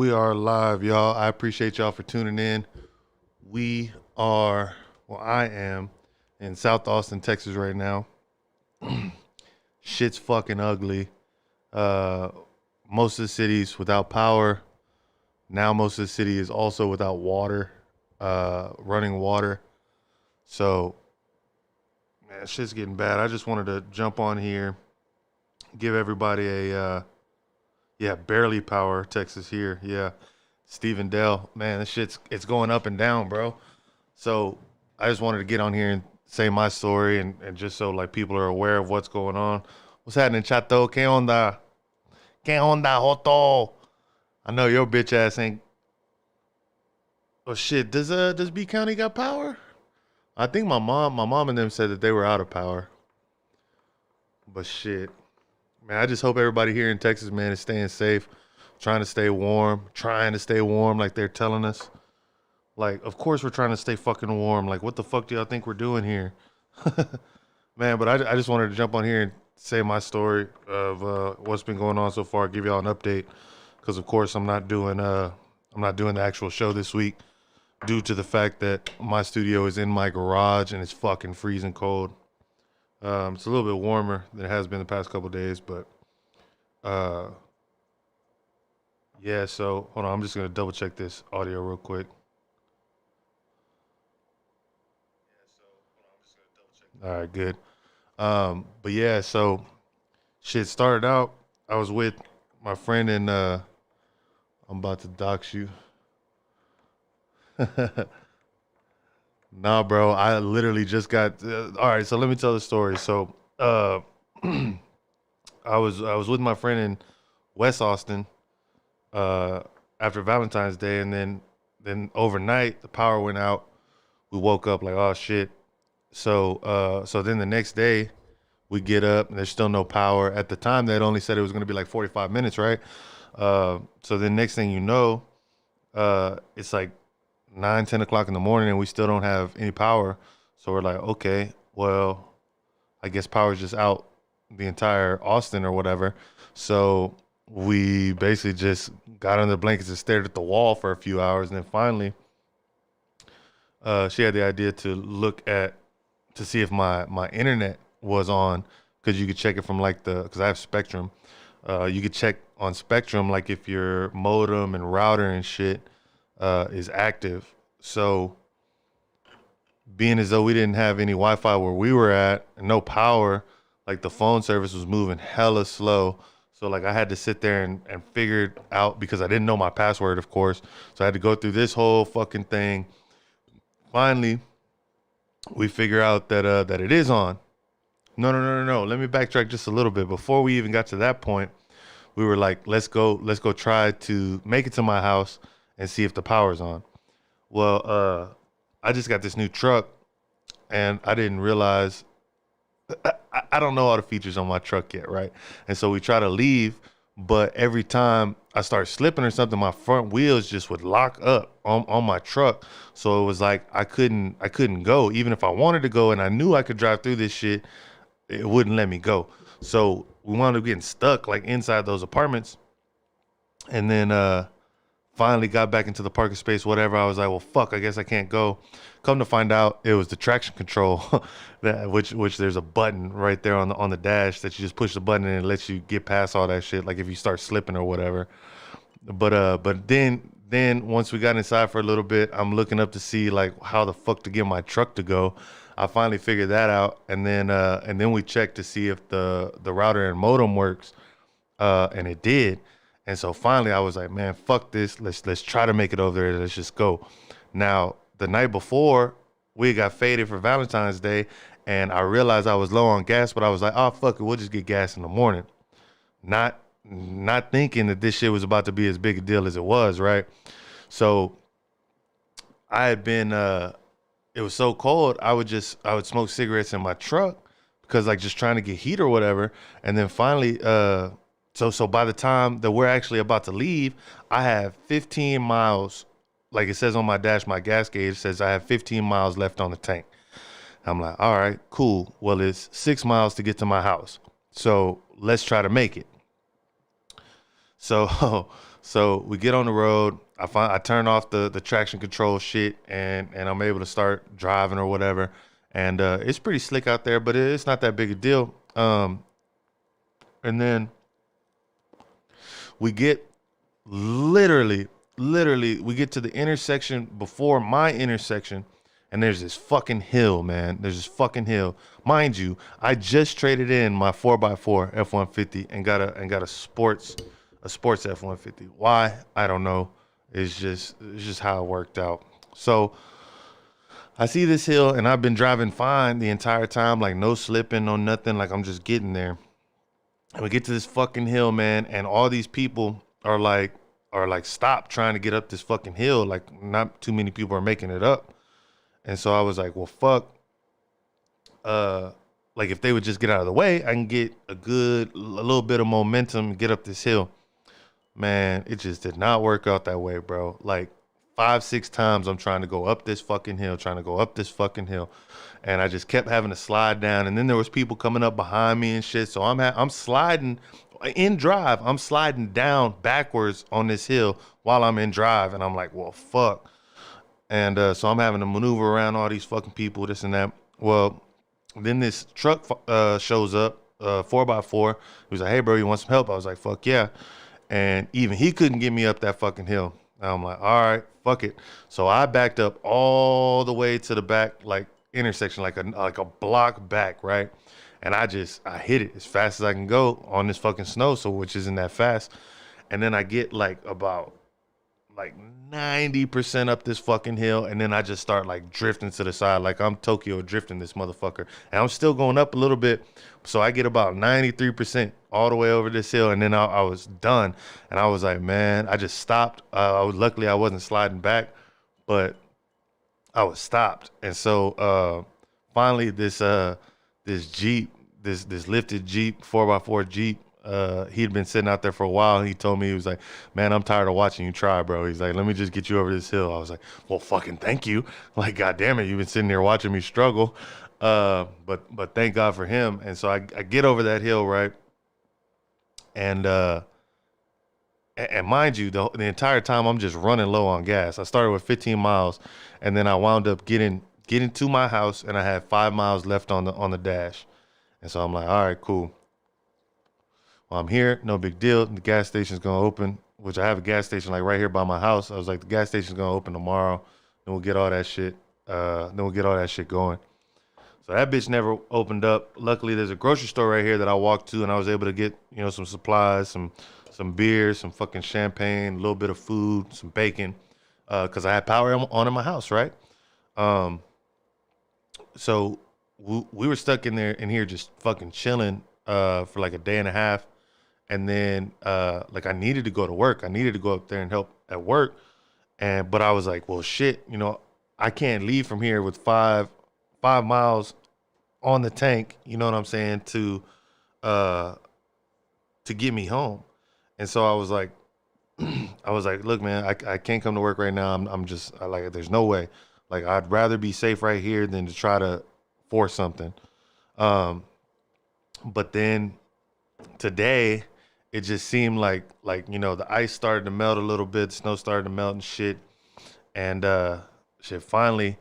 we are live, y'all. I appreciate y'all for tuning in. We are, well, I am in South Austin, Texas right now. Shit's fucking ugly. Uh, most of the city's without power. Now most of the city is also without water, running water. So, man, shit's getting bad. I just wanted to jump on here, give everybody yeah, barely power, Texas here. Yeah. Stephen Dell, man, this it's going up and down, bro. So I just wanted to get on here and say my story and just so like people are aware of what's going on. What's happening, Chato? ¿Qué onda? ¿Qué onda, Joto? I know your bitch ass ain't. Oh shit, does B County got power? I think my mom and them said that they were out of power. But shit, man, I just hope everybody here in Texas, man, is staying safe, trying to stay warm like they're telling us. Like, of course we're trying to stay fucking warm. Like, what the fuck do y'all think we're doing here? Man, but I just wanted to jump on here and say my story of what's been going on so far, give y'all an update. Because, of course, I'm not doing the actual show this week due to the fact that my studio is in my garage and it's fucking freezing cold. It's a little bit warmer than it has been the past couple of days, but yeah, so hold on, I'm just gonna double check this audio real quick. All right, good. But yeah, so shit started out. I was with my friend and I'm about to dox you. Nah, bro, I literally just got. All right, so let me tell the story. So, I was with my friend in West Austin uh, after Valentine's Day, and then overnight the power went out. We woke up like, oh shit. So then the next day we get up and there's still no power. At the time they'd only said it was going to be like 45 minutes, right? So then next thing you know, it's like 9, 10 o'clock in the morning and we still don't have any power. So we're like, okay, well, I guess power's just out the entire Austin or whatever. So we basically just got under the blankets and stared at the wall for a few hours. And then finally, she had the idea to see if my internet was on, because you could check it from like because I have Spectrum. You could check on Spectrum like if your modem and router and shit is active. So being as though we didn't have any Wi-Fi where we were at and no power, like the phone service was moving hella slow. So like I had to sit there and figure it out because I didn't know my password, of course. So I had to go through this whole fucking thing. Finally, we figure out that it is on. No. Let me backtrack just a little bit. Before we even got to that point, we were like, let's go try to make it to my house and see if the power's on. Well, I just got this new truck and I didn't realize I don't know all the features on my truck yet, right? And so we try to leave, but every time I start slipping or something, my front wheels just would lock up on my truck. So it was like I couldn't go. Even if I wanted to go and I knew I could drive through this shit, it wouldn't let me go. So we wound up getting stuck like inside those apartments. And then finally got back into the parking space, whatever. I was like, well, fuck, I guess I can't go. Come to find out, it was the traction control, which there's a button right there on the dash that you just push the button and it lets you get past all that shit. Like if you start slipping or whatever. But then once we got inside for a little bit, I'm looking up to see like how the fuck to get my truck to go. I finally figured that out, and then we checked to see if the router and modem works, and it did. And so finally I was like, man, fuck this. Let's try to make it over there. Let's just go. Now, the night before, we got faded for Valentine's Day, and I realized I was low on gas, but I was like, oh, fuck it, we'll just get gas in the morning. Not thinking that this shit was about to be as big a deal as it was, right? So I had been it was so cold, I would smoke cigarettes in my truck because like just trying to get heat or whatever. And then finally so by the time that we're actually about to leave, I have 15 miles. Like it says on my dash, my gas gauge says I have 15 miles left on the tank. I'm like, all right, cool. Well, it's 6 miles to get to my house. So let's try to make it. So So we get on the road. I turn off the traction control shit, and I'm able to start driving or whatever. And it's pretty slick out there, but it's not that big a deal. And then we get literally, literally, we get to the intersection before my intersection, and there's this fucking hill, man. There's this fucking hill. Mind you, I just traded in my 4x4 F-150 and got a sports F-150. Why? I don't know. It's just how it worked out. So I see this hill, and I've been driving fine the entire time, like no slipping, no nothing. Like I'm just getting there. And we get to this fucking hill, man, and all these people are like stop trying to get up this fucking hill. Like not too many people are making it up. And so I was like, well, fuck. Like if they would just get out of the way, I can get a little bit of momentum and get up this hill. Man, it just did not work out that way, bro. Like 5, 6 times I'm trying to go up this fucking hill, and I just kept having to slide down. And then there was people coming up behind me and shit. So I'm sliding in drive. I'm sliding down backwards on this hill while I'm in drive, and I'm like, well, fuck. And so I'm having to maneuver around all these fucking people, this and that. Well, then this truck shows up, 4x4. He was like, hey, bro, you want some help? I was like, fuck yeah. And even he couldn't get me up that fucking hill. And I'm like, all right, fuck it. So I backed up all the way to the back, like intersection, like a block back, right? And I hit it as fast as I can go on this fucking snow, so which isn't that fast. And then I get like about like 90% up this fucking hill, and then I just start like drifting to the side, like I'm Tokyo drifting this motherfucker. And I'm still going up a little bit, so I get about 93% all the way over this hill, and then I was done. And I was like, man, I just stopped. Luckily I wasn't sliding back, but I was stopped. And so finally this Jeep, this lifted Jeep, 4x4 Jeep, he'd been sitting out there for a while. He told me, he was like, man, I'm tired of watching you try, bro. He's like, let me just get you over this hill. I was like, well, fucking thank you. Like, God damn it, you've been sitting there watching me struggle. But thank God for him. And so I get over that hill, right? And mind you, the entire time I'm just running low on gas. I started with 15 miles, and then I wound up getting to my house, and I had 5 miles left on the dash. And so I'm like, all right, cool. Well, I'm here, no big deal. The gas station's gonna open, which I have a gas station like right here by my house. I was like, the gas station's gonna open tomorrow, and we'll get all that shit. Then we'll get all that shit going. So that bitch never opened up. Luckily, there's a grocery store right here that I walked to, and I was able to get, some supplies, some beer, some fucking champagne, a little bit of food, some bacon, because I had power on in my house, right? Um, so we were stuck in here just fucking chilling for like a day and a half. And then like I needed to go to work. I needed to go up there and help at work. But I was like, well, shit, I can't leave from here with 5 miles on the tank, you know what I'm saying, uh to get me home. And so I was like, look, man, I can't come to work right now. I'm just like, there's no way. Like, I'd rather be safe right here than to try to force something. Um, but then today, it just seemed like the ice started to melt a little bit, the snow started to melt and shit. And shit, finally,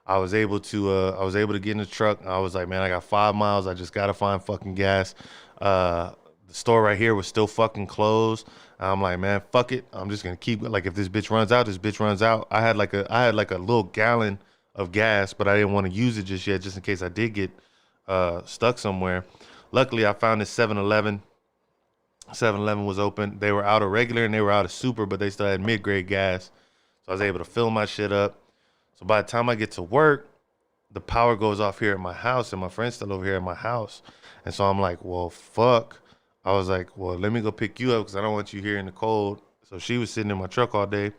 I was able to get in the truck. I was like, man, I got 5 miles. I just gotta find fucking gas. The store right here was still fucking closed. I'm like, man, fuck it. I'm just gonna keep, like, if this bitch runs out, this bitch runs out. I had like a little gallon of gas, but I didn't want to use it just yet, just in case I did get stuck somewhere. Luckily, I found this 7-Eleven. 7-Eleven was open. They were out of regular and they were out of super, but they still had mid-grade gas. So I was able to fill my shit up. So by the time I get to work, the power goes off here at my house, and my friend's still over here at my house. And so I'm like, well, fuck. I was like, well, let me go pick you up because I don't want you here in the cold. So she was sitting in my truck all day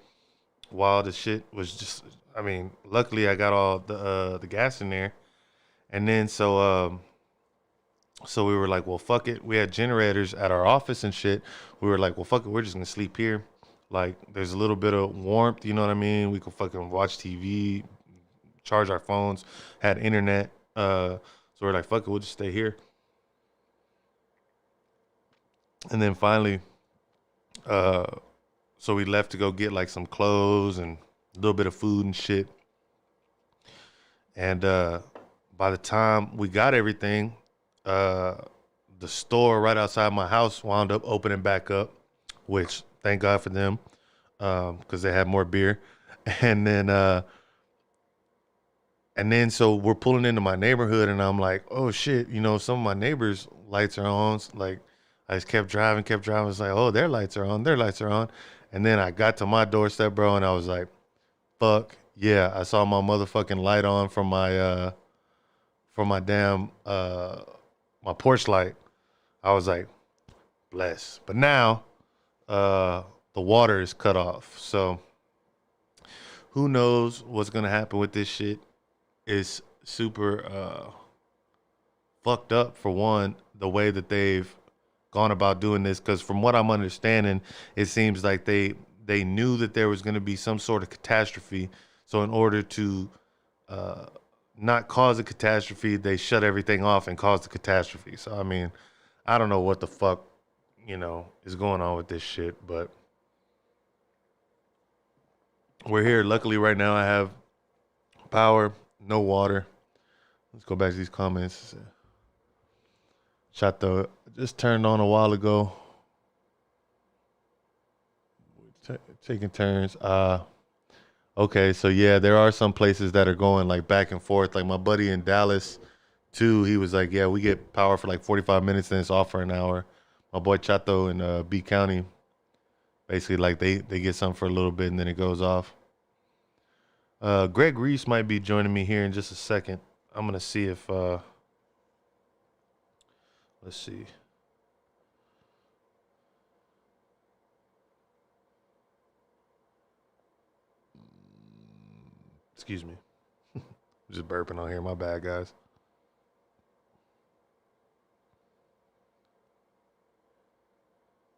while the shit was just, I mean, luckily I got all the gas in there. And then so we were like, well, fuck it. We had generators at our office and shit. We were like, well, fuck it. We're just gonna sleep here. Like, there's a little bit of warmth, you know what I mean? We could fucking watch TV, charge our phones, had internet. So we're like, fuck it, we'll just stay here. And then finally, uh, So we left to go get like some clothes and a little bit of food and shit. And by the time we got everything, uh, the store right outside my house wound up opening back up, which thank God for them, because they had more beer. And then so we're pulling into my neighborhood, and I'm like, oh shit, some of my neighbors' lights are on. Like, I just kept driving. It's like, oh, their lights are on. And then I got to my doorstep, bro, and I was like, fuck yeah, I saw my motherfucking light on from my damn my porch light. I was like, bless. But now the water is cut off. So who knows what's gonna happen with this shit. It's super fucked up, for one, the way that they've gone about doing this, because from what I'm understanding, it seems like they knew that there was going to be some sort of catastrophe. So in order to not cause a catastrophe, they shut everything off and caused the catastrophe. So I mean, I don't know what the fuck is going on with this shit, but we're here. Luckily, right now I have power, no water. Let's go back to these comments. Chato just turned on a while ago. Taking turns. Okay, so yeah, there are some places that are going like back and forth. Like my buddy in Dallas, too. He was like, "Yeah, we get power for like 45 minutes, and it's off for an hour." My boy Chato in B County, basically like they get some for a little bit and then it goes off. Greg Reese might be joining me here in just a second. I'm gonna see if let's see. Excuse me. I'm just burping on here. My bad, guys.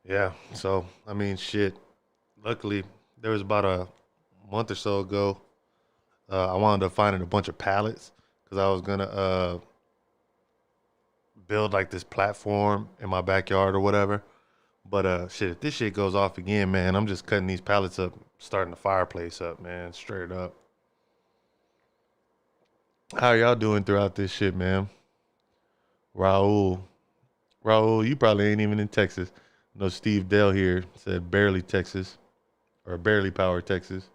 Yeah. So I mean, shit. Luckily, there was about a month or so ago. I wound up finding a bunch of pallets because I was gonna build like this platform in my backyard or whatever. But shit, if this shit goes off again, man, I'm just cutting these pallets up, starting the fireplace up, man, straight up. How y'all doing throughout this shit, man? Raul, Raul, you probably ain't even in Texas. No, Steve Dell here said barely Texas or barely Power Texas.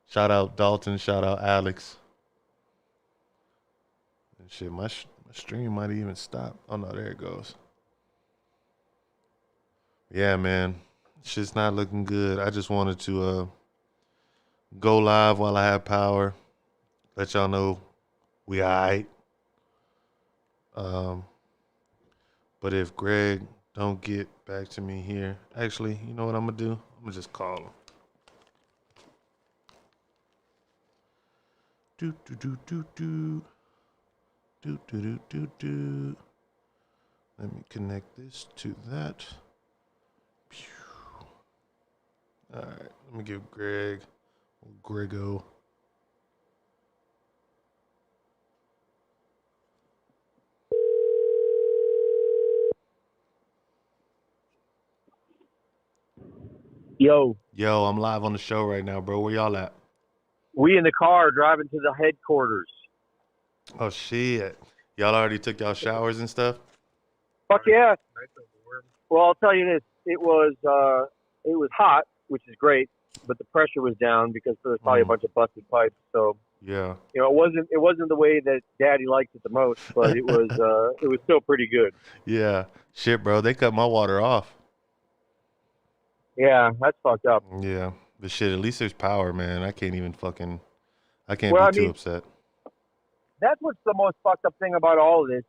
Shout out Dalton, shout out Alex. And shit, my stream might even stop. Oh no, there it goes. Yeah, man, shit's not looking good. I just wanted to go live while I have power. Let y'all know we alright. Um, but if Greg don't get back to me here, actually, you know what I'm gonna do? I'm gonna just call him. Do do do do do do do do do do. Let me connect this to that. All right, let me give Grego. Yo, I'm live on the show right now, bro. Where y'all at? we in the car driving to the headquarters. Oh shit! Y'all already took y'all showers and stuff? Fuck yeah! Well, I'll tell you this: it was hot, which is great, but the pressure was down because there was probably a bunch of busted pipes. So yeah, it wasn't the way that Daddy liked it the most, but it was still pretty good. Yeah, shit, bro. They cut my water off. Yeah, that's fucked up. Yeah, but shit. At least there's power, man. I can't Well, be too upset. That's what's the most fucked up thing about all of this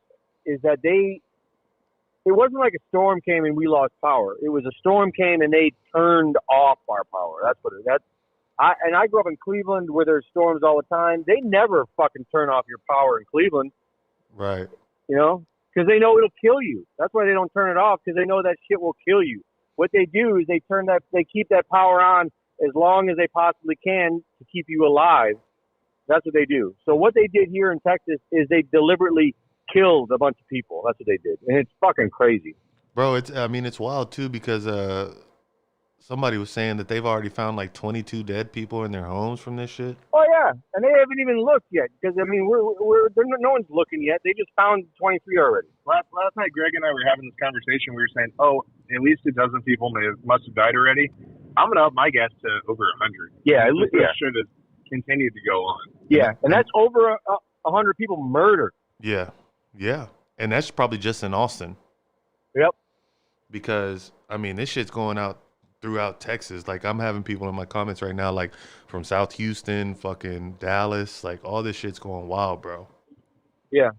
is that it wasn't like a storm came and we lost power. It was a storm came and they turned off our power. That's what it. I grew up in Cleveland where there's storms all the time. They never fucking turn off your power in Cleveland. Right. Because they know it'll kill you. That's why they don't turn it off, because they know that shit will kill you. What they do is they keep that power on as long as they possibly can to keep you alive. That's what they do. So what they did here in Texas is they deliberately killed a bunch of people. That's what they did. And it's fucking crazy. Bro, it's wild too because somebody was saying that they've already found like 22 dead people in their homes from this shit. Oh yeah, and they haven't even looked yet because I mean no one's looking yet. They just found 23 already. Last night, Greg and I were having this conversation. We were saying, oh, at least a dozen people must have died already. I'm gonna up my guess to over 100. Yeah, this should have continued to go on. Yeah, and that's over 100 people murdered. Yeah, yeah, and that's probably just in Austin. Yep. Because I mean, this shit's going out throughout Texas. Like, I'm having people in my comments right now, like from South Houston, fucking Dallas, like all this shit's going wild, bro. Yeah.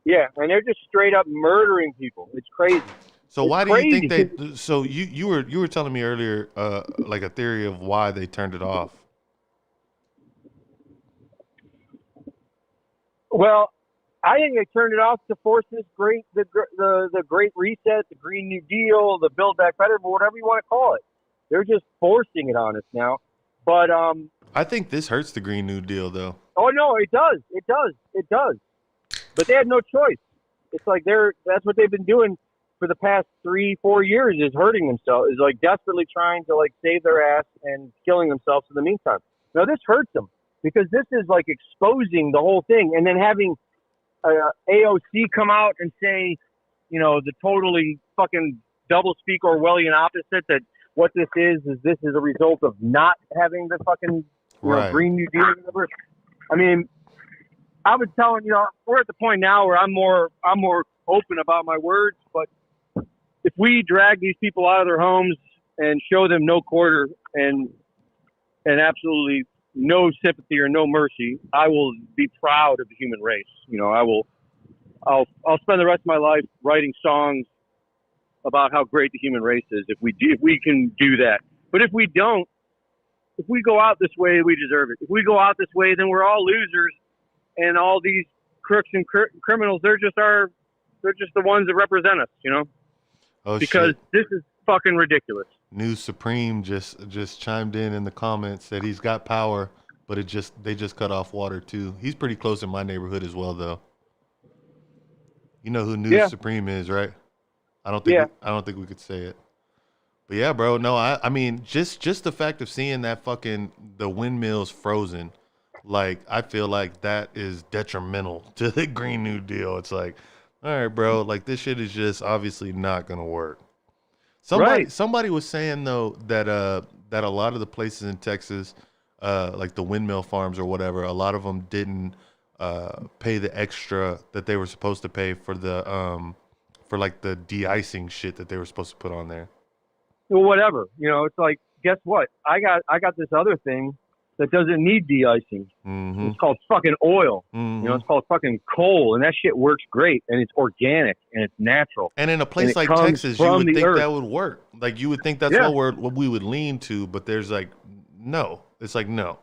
Yeah, and they're just straight up murdering people. It's crazy. So why do you think they? So you were telling me earlier, like a theory of why they turned it off. Well, I think they turned it off to force the Great Reset, the Green New Deal, the Build Back Better, whatever you want to call it. They're just forcing it on us now. But I think this hurts the Green New Deal, though. Oh no, it does. It does. It does. But they had no choice. It's like that's what they've been doing for the past 3-4 years, is hurting themselves, is like desperately trying to like save their ass and killing themselves in the meantime. Now this hurts them because this is like exposing the whole thing, and then having AOC come out and say, you know, the totally fucking doublespeak Orwellian opposite, that what this is a result of not having the fucking Green New Deal or whatever. I mean, I was telling, you know, we're at the point now where I'm more open about my words, but if we drag these people out of their homes and show them no quarter and absolutely no sympathy or no mercy, I will be proud of the human race. You know, I'll spend the rest of my life writing songs about how great the human race is if we can do that. But if we don't, if we go out this way, we deserve it. If we go out this way, then we're all losers, and all these crooks and criminals, they're just the ones that represent us, you know? Oh, because shit. This is fucking ridiculous. New Supreme just chimed in the comments, said he's got power, but they just cut off water too. He's pretty close in my neighborhood as well, though. You know who New Supreme is, right? I don't think we could say it. But yeah, bro, no, I mean, just the fact of seeing that the windmills frozen, like, I feel like that is detrimental to the Green New Deal. It's like, all right, bro, like, this shit is just obviously not gonna work. Somebody was saying though that a lot of the places in Texas, like the windmill farms or whatever, a lot of them didn't pay the extra that they were supposed to pay for for like the de-icing shit that they were supposed to put on there. Well, whatever, you know, it's like, guess what? I got this other thing that doesn't need de-icing. Mm-hmm. It's called fucking oil. Mm-hmm. You know, it's called fucking coal, and that shit works great, and it's organic, and it's natural. And in a place like Texas, you would think that would work. Like, you would think that's what we would lean to, but there's like, no. It's like, no.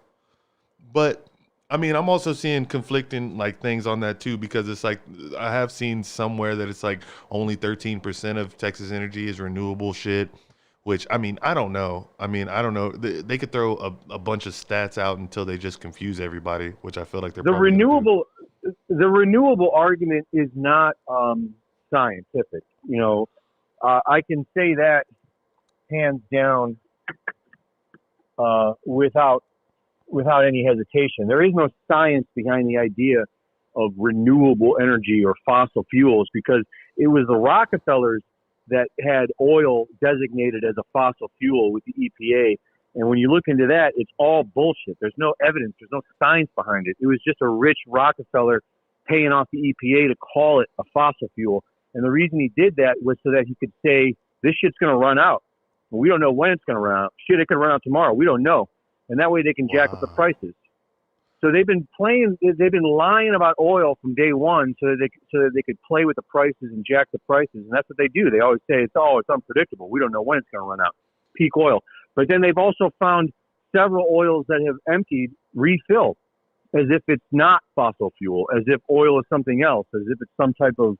But, I mean, I'm also seeing conflicting like things on that too, because it's like, I have seen somewhere that it's like only 13% of Texas energy is renewable shit. Which, I mean, I don't know. They could throw a bunch of stats out until they just confuse everybody, which I feel like they're the renewable argument is not scientific. You know, I can say that hands down without any hesitation. There is no science behind the idea of renewable energy or fossil fuels, because it was the Rockefellers that had oil designated as a fossil fuel with the EPA. And when you look into that, it's all bullshit. There's no evidence. There's no science behind it. It was just a rich Rockefeller paying off the EPA to call it a fossil fuel. And the reason he did that was so that he could say, this shit's going to run out. We don't know when it's going to run out. Shit, it could run out tomorrow. We don't know. And that way they can jack up the prices. So they've been lying about oil from day one so that they could play with the prices and jack the prices. And that's what they do. They always say, it's unpredictable. We don't know when it's going to run out. Peak oil. But then they've also found several oils that have emptied, refilled, as if it's not fossil fuel, as if oil is something else, as if it's some type of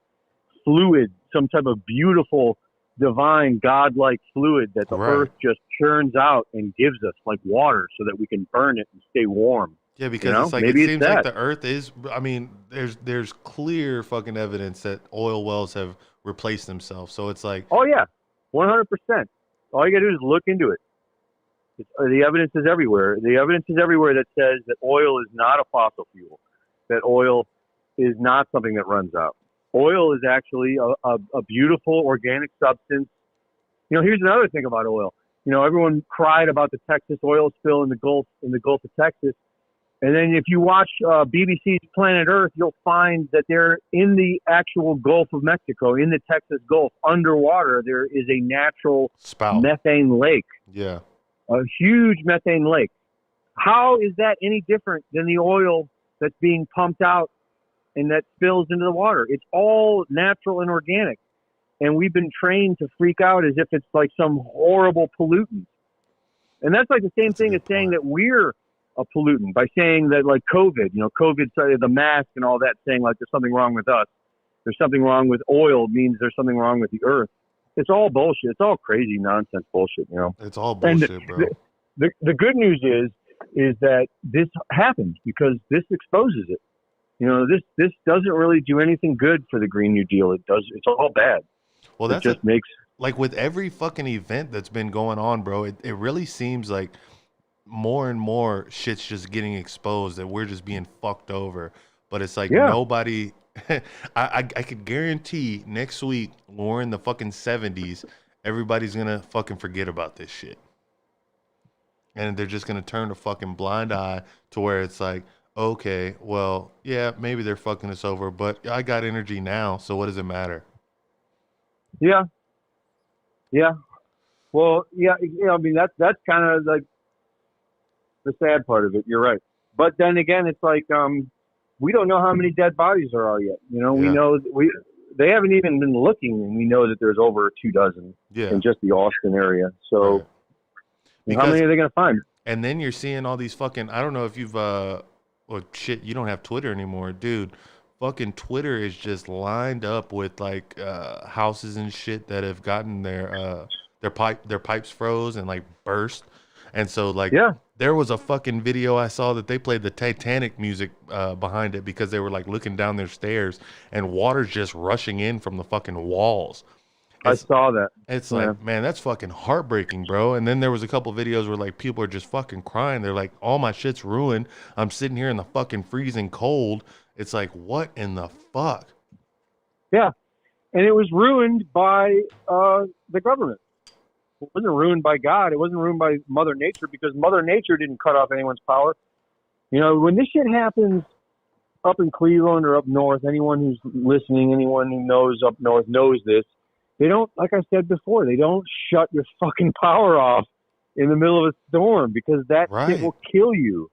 fluid, some type of beautiful, divine, godlike fluid that the earth just churns out and gives us like water so that we can burn it and stay warm. Yeah, because it's like, it seems like the earth is, I mean, there's clear fucking evidence that oil wells have replaced themselves. So it's like, oh yeah, 100%. All you got to do is look into it. The evidence is everywhere. The evidence is everywhere that says that oil is not a fossil fuel, that oil is not something that runs out. Oil is actually a beautiful organic substance. Here's another thing about oil. Everyone cried about the Texas oil spill in the Gulf of Texas. And then if you watch BBC's Planet Earth, you'll find that they're in the actual Gulf of Mexico, in the Texas Gulf, underwater, there is a natural spout methane lake. Yeah. A huge methane lake. How is that any different than the oil that's being pumped out and that spills into the water? It's all natural and organic. And we've been trained to freak out as if it's like some horrible pollutant. And that's like the same thing as saying that we're a pollutant by saying that, like, COVID, COVID, the mask and all that, saying like there's something wrong with us. There's something wrong with oil means there's something wrong with the earth. It's all bullshit. It's all crazy nonsense bullshit, It's all bullshit, bro. The good news is that this happens because this exposes it. This doesn't really do anything good for the Green New Deal. It's all bad. Well, it just makes, like, with every fucking event that's been going on, bro, it really seems like more and more shit's just getting exposed, that we're just being fucked over. But it's like nobody I could guarantee next week when we're in the fucking 70s, everybody's gonna fucking forget about this shit. And they're just gonna turn a fucking blind eye to where it's like, okay, well, yeah, maybe they're fucking us over, but I got energy now, so what does it matter? Yeah. Well, yeah, I mean, that's kind of like the sad part of it. You're right. But then again, it's like, we don't know how many dead bodies there are yet. We know they haven't even been looking, and we know that there's over 24 in just the Austin area. So how many are they going to find? And then you're seeing all these fucking, I don't know if you've, well, shit, you don't have Twitter anymore, dude. Fucking Twitter is just lined up with like houses and shit that have gotten their pipes froze and like burst. And so like there was a fucking video I saw that they played the Titanic music behind it because they were like looking down their stairs and water's just rushing in from the fucking walls. I saw that. It's like, man, that's fucking heartbreaking, bro. And then there was a couple videos where like people are just fucking crying. They're like, all my shit's ruined. I'm sitting here in the fucking freezing cold. It's like, what in the fuck? Yeah. And it was ruined by the government. It wasn't ruined by God. It wasn't ruined by Mother Nature, because Mother Nature didn't cut off anyone's power. When this shit happens up in Cleveland or up north, anyone who's listening, anyone who knows up north knows this. They don't, like I said before, they don't shut your fucking power off in the middle of a storm, because that shit will kill you.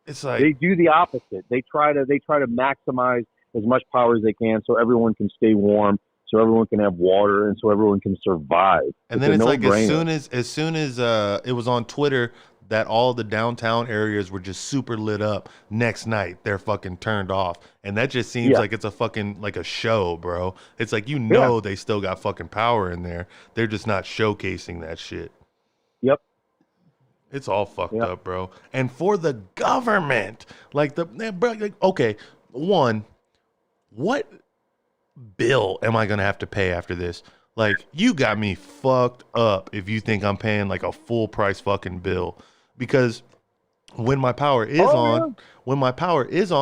It's like they do the opposite. They try to maximize as much power as they can so everyone can stay warm, so everyone can have water, and so everyone can survive. And then it's like as soon as it was on Twitter that all the downtown areas were just super lit up, next night they're fucking turned off. And that just seems like it's a fucking like a show, bro. It's like, they still got fucking power in there. They're just not showcasing that shit. Yep. It's all fucked up, bro. And for the government, like okay, one, what bill am I gonna have to pay after this? Like, you got me fucked up if you think I'm paying like a full price fucking bill, because when my power is on,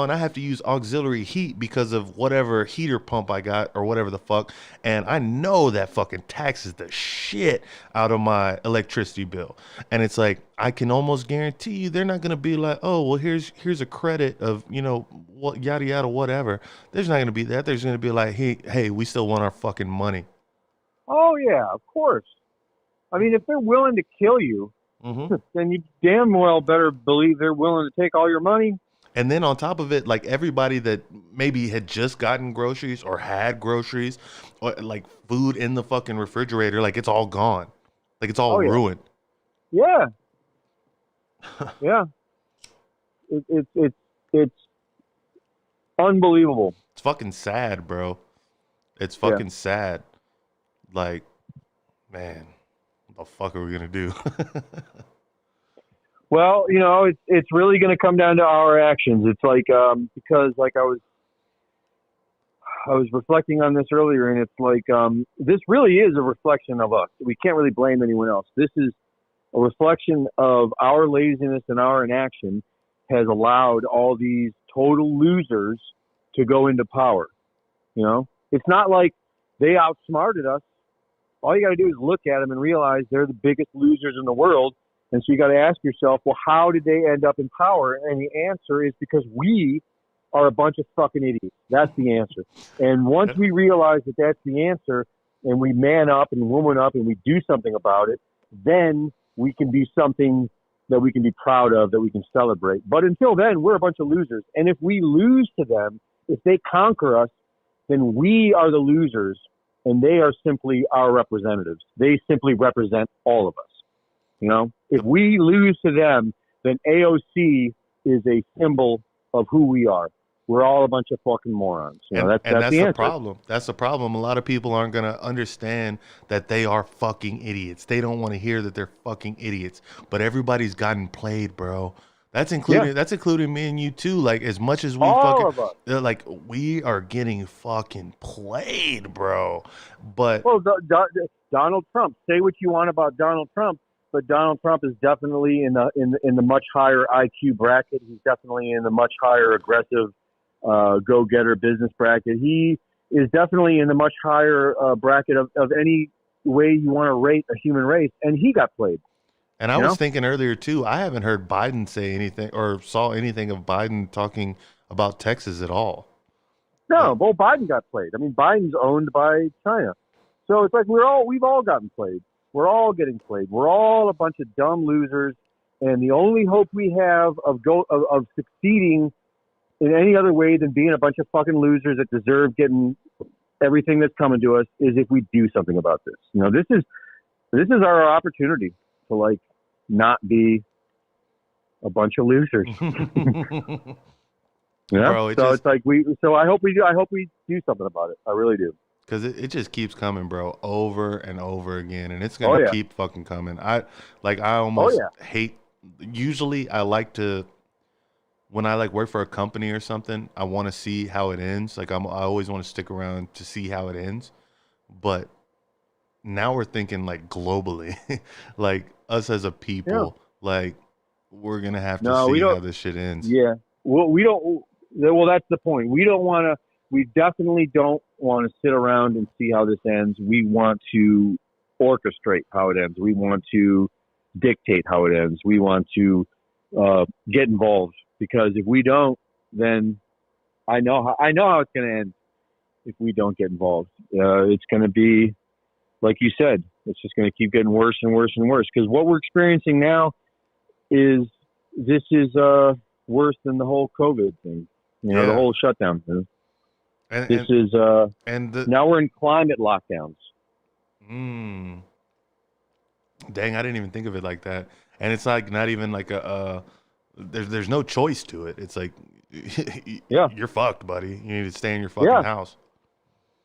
I have to use auxiliary heat because of whatever heater pump I got or whatever the fuck. And I know that fucking taxes the shit out of my electricity bill. And it's like, I can almost guarantee you they're not going to be like, oh, well, here's a credit of, what, yada, yada, whatever. There's not going to be that. There's going to be like, hey, we still want our fucking money. Oh, yeah, of course. I mean, if they're willing to kill you, then you damn well better believe they're willing to take all your money. And then on top of it, like, everybody that maybe had just gotten groceries or had groceries or like food in the fucking refrigerator, like, it's all gone. Like, it's all ruined. Yeah. Yeah. It's unbelievable. It's fucking sad, bro. It's fucking sad. Like, man, what the fuck are we gonna do? Well, it's really going to come down to our actions. It's like, because like I was reflecting on this earlier, and it's like this really is a reflection of us. We can't really blame anyone else. This is a reflection of our laziness and our inaction has allowed all these total losers to go into power. You know, it's not like they outsmarted us. All you got to do is look at them and realize they're the biggest losers in the world. And so you got to ask yourself, well, how did they end up in power? And the answer is because we are a bunch of fucking idiots. That's the answer. And once we realize that that's the answer, and we man up and woman up and we do something about it, then we can be something that we can be proud of, that we can celebrate. But until then, we're a bunch of losers. And if we lose to them, if they conquer us, then we are the losers, and they are simply our representatives. They simply represent all of us. You know, if we lose to them, then AOC is a symbol of who we are. We're all a bunch of fucking morons. You know, that's the problem. That's the problem. A lot of people aren't going to understand that they are fucking idiots. They don't want to hear that they're fucking idiots. But everybody's gotten played, bro. That's including me and you too. Like, as much as we all of us. like, we are getting fucking played, bro. But well, Donald Trump. Say what you want about Donald Trump, but Donald Trump is definitely in the much higher IQ bracket. He's definitely in the much higher aggressive go-getter business bracket. He is definitely in the much higher bracket of any way you want to rate a human race, and he got played. And I was thinking earlier too, I haven't heard Biden say anything or saw anything of Biden talking about Texas at all. No, well, Biden got played. I mean, Biden's owned by China. So it's like we've all gotten played. We're all getting played. We're all a bunch of dumb losers, and the only hope we have of succeeding in any other way than being a bunch of fucking losers that deserve getting everything that's coming to us is if we do something about this. You know, this is our opportunity to, like, not be a bunch of losers. Yeah. Bro, it's like I hope we do something about it. I really do. Because it just keeps coming, bro, over and over again, and it's gonna keep fucking coming. I almost hate. Usually, I like to, when I like work for a company or something, I want to see how it ends. Like I always want to stick around to see how it ends. But now we're thinking like globally, like us as a people, like we're gonna have to see how this shit ends. Yeah. Well, we don't. Well, that's the point. We don't want to. We definitely don't want to sit around and see how this ends. We want to orchestrate how it ends. We want to dictate how it ends. We want to get involved, because if we don't, then I know how it's going to end. If we don't get involved, it's going to be, like you said, it's just going to keep getting worse and worse and worse. Because what we're experiencing now is worse than the whole COVID thing. You know, the whole shutdown thing. Now we're in climate lockdowns. Dang, I didn't even think of it like that. And it's like not even like there's no choice to it. It's like, you're fucked, buddy. You need to stay in your fucking house.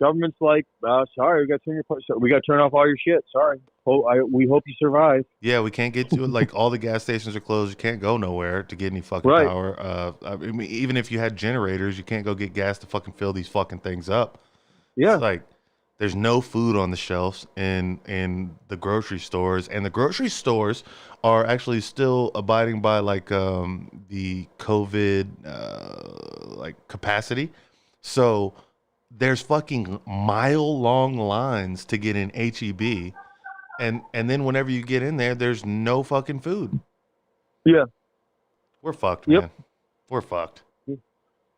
Government's like, sorry, we got to turn off all your shit. Sorry. We hope you survive. Yeah, we can't get to it. Like, all the gas stations are closed. You can't go nowhere to get any fucking power. I mean, even if you had generators, you can't go get gas to fucking fill these fucking things up. Yeah. It's like, there's no food on the shelves in the grocery stores, and the grocery stores are actually still abiding by like the COVID like capacity. So there's fucking mile-long lines to get in HEB, and then whenever you get in there, there's no fucking food. Yeah. We're fucked, man. We're fucked.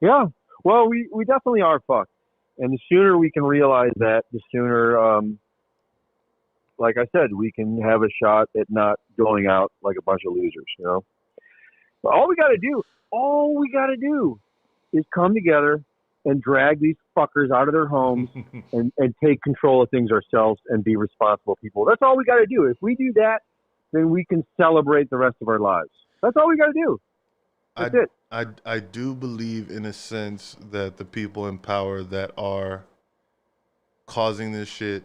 Yeah. Well, we definitely are fucked. And the sooner we can realize that, the sooner, like I said, we can have a shot at not going out like a bunch of losers, you know? But all we got to do is come together and drag these fuckers out of their homes and take control of things ourselves and be responsible people. That's all we got to do. If we do that, then we can celebrate the rest of our lives. That's all we got to do. That's it. I do believe, in a sense, that the people in power that are causing this shit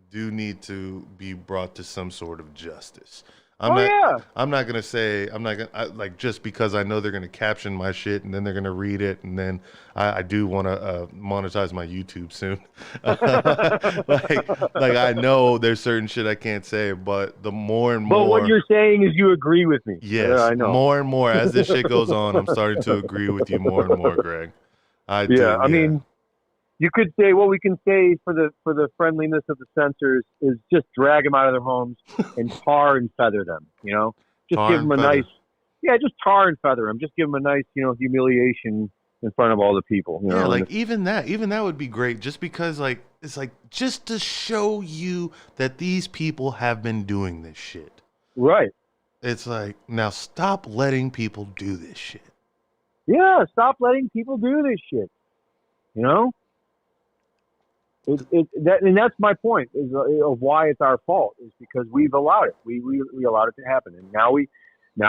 do need to be brought to some sort of justice. I'm Oh not. yeah. I'm not gonna say. I'm not gonna like just because I know they're gonna caption my shit and then they're gonna read it and then I do want to monetize my YouTube soon. like I know there's certain shit I can't say, but the more and But what more, you're saying is you agree with me. Yeah, yes, I know. more and more as this shit goes on, I'm starting to agree with you more and more, Greg. I Yeah, do. I Yeah. mean, you could say what we can say for the friendliness of the censors is just drag them out of their homes and tar and feather them. Just Tar give and them a nice, feather. yeah, just tar and feather them. Just give them a nice, humiliation in front of all the people. Yeah, And like even that would be great just because like it's like just to show you that these people have been doing this shit. right, It's like now stop letting people do this shit. yeah, stop letting people do this shit. You know, and that's my point is of why it's our fault is because we've allowed it. We allowed it to happen, and now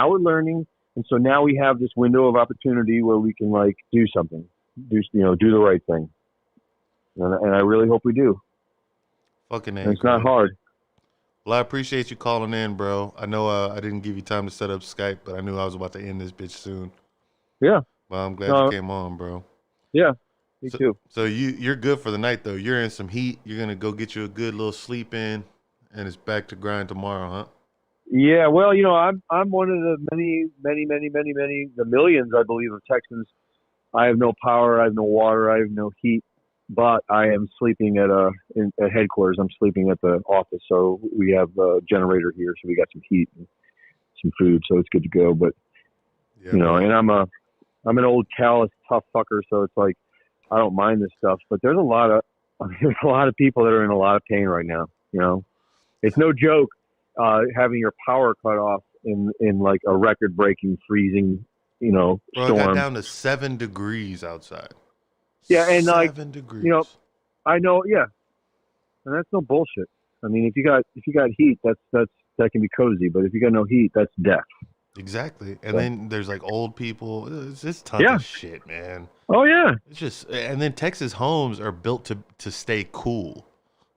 we're learning, and so now we have this window of opportunity where we can like do something, do the right thing, and I really hope we do. Fucking And A, it's not Greg. hard. Well, I appreciate you calling in, bro. I know I didn't give you time to set up Skype, but I knew I was about to end this bitch soon. Yeah, Well, I'm glad you no, came on, bro. yeah, me So, too. so you're good for the night though. You're in some heat. You're gonna go get you a good little sleep in, and it's back to grind tomorrow, huh? Yeah, well, I'm one of the many the millions I believe of Texans. I have no power, I have no water, I have no heat, but I am sleeping at headquarters. I'm sleeping at the office, so we have a generator here, so we got some heat and some food, so it's good to go. But Yeah, man. and I'm an old callous tough fucker, so it's like I don't mind this stuff. But there's a lot of people that are in a lot of pain right now. It's no joke having your power cut off in like a record breaking freezing Bro, it got storm. down to 7 degrees outside. Yeah, and like 7 degrees. I know, yeah, and that's no bullshit. I mean, if you got heat, that can be cozy, but if you got no heat, that's death. Exactly. And So, then there's like old people. It's just tons yeah. of shit, man. Oh yeah. It's just and then Texas homes are built to stay cool.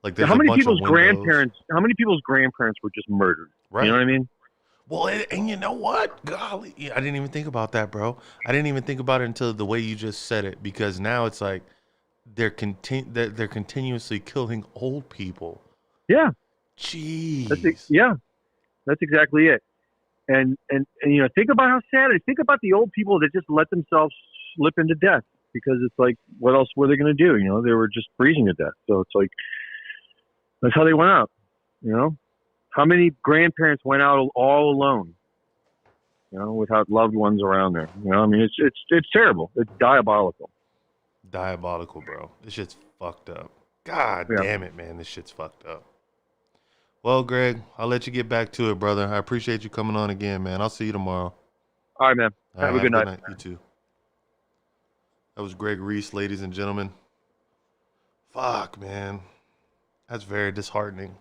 Like there's How a many bunch of people's windows. grandparents? How many people's grandparents were just murdered? You know Right. what I mean? Well, and you know what? Golly, I didn't even think about that, bro. I didn't even think about it until the way you just said it because now it's like they're continuously killing old people. Yeah. That's it. Jeez. Yeah. That's exactly it. And think about how sad it is. Think about the old people that just let themselves slip into death because it's like, what else were they going to do? They were just freezing to death. So it's like that's how they went out. How many grandparents went out all alone? Without loved ones around there. I mean, it's terrible. It's diabolical. Diabolical, bro. This shit's fucked up. God Yeah. damn it, man. This shit's fucked up. Well, Greg, I'll let you get back to it, brother. I appreciate you coming on again, man. I'll see you tomorrow. All right, man. All Have right, a good night. You too. That was Greg Reese, ladies and gentlemen. Fuck, man. That's very disheartening.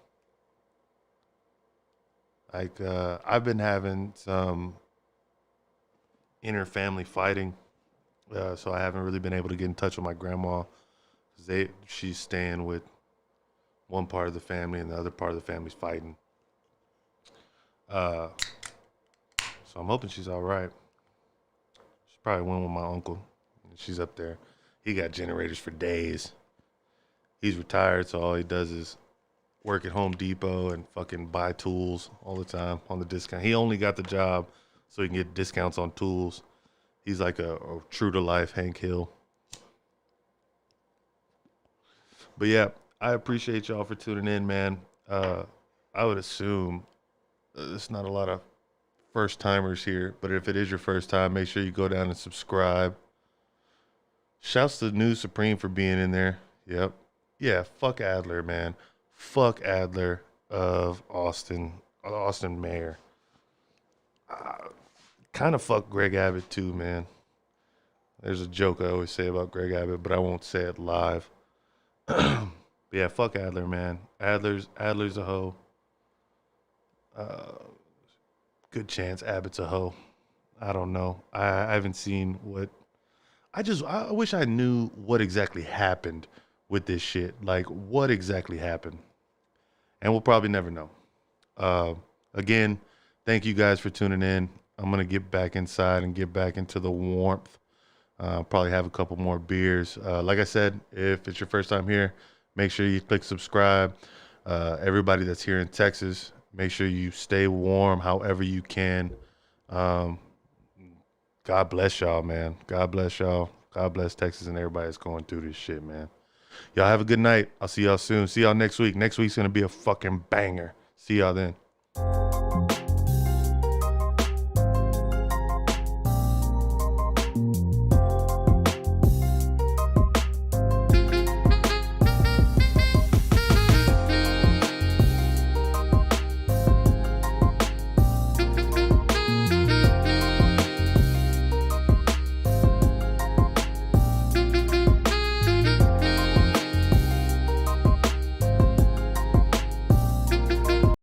Like, I've been having some inner family fighting, so I haven't really been able to get in touch with my grandma. She's staying with one part of the family, and the other part of the family's fighting. So I'm hoping she's all right. She probably went with my uncle. She's up there. He got generators for days. He's retired, so all he does is work at Home Depot and fucking buy tools all the time on the discount. He only got the job so he can get discounts on tools. He's like a true to life Hank Hill. But yeah, I appreciate y'all for tuning in, man. I would assume there's not a lot of first timers here, but if it is your first time, make sure you go down and subscribe. Shouts to New Supreme for being in there. Yep. Yeah, fuck Adler, man. Fuck Adler of Austin mayor. Kind of fuck Greg Abbott too, man. There's a joke I always say about Greg Abbott, but I won't say it live. But yeah, fuck Adler, man. Adler's a hoe. Good chance Abbott's a hoe. I don't know. I haven't seen what. I wish I knew what exactly happened with this shit. Like, what exactly happened? And we'll probably never know. Again, Thank you guys for tuning in. I'm gonna get back inside and get back into the warmth. Probably have a couple more beers. Like I said, if it's your first time here, make sure you click subscribe. Everybody that's here in Texas, make sure you stay warm however you can. Um, God bless y'all, man. God bless y'all. God bless Texas and everybody that's going through this shit, man. Y'all have a good night. I'll see y'all soon. See y'all next week. Next week's gonna be a fucking banger. See y'all then.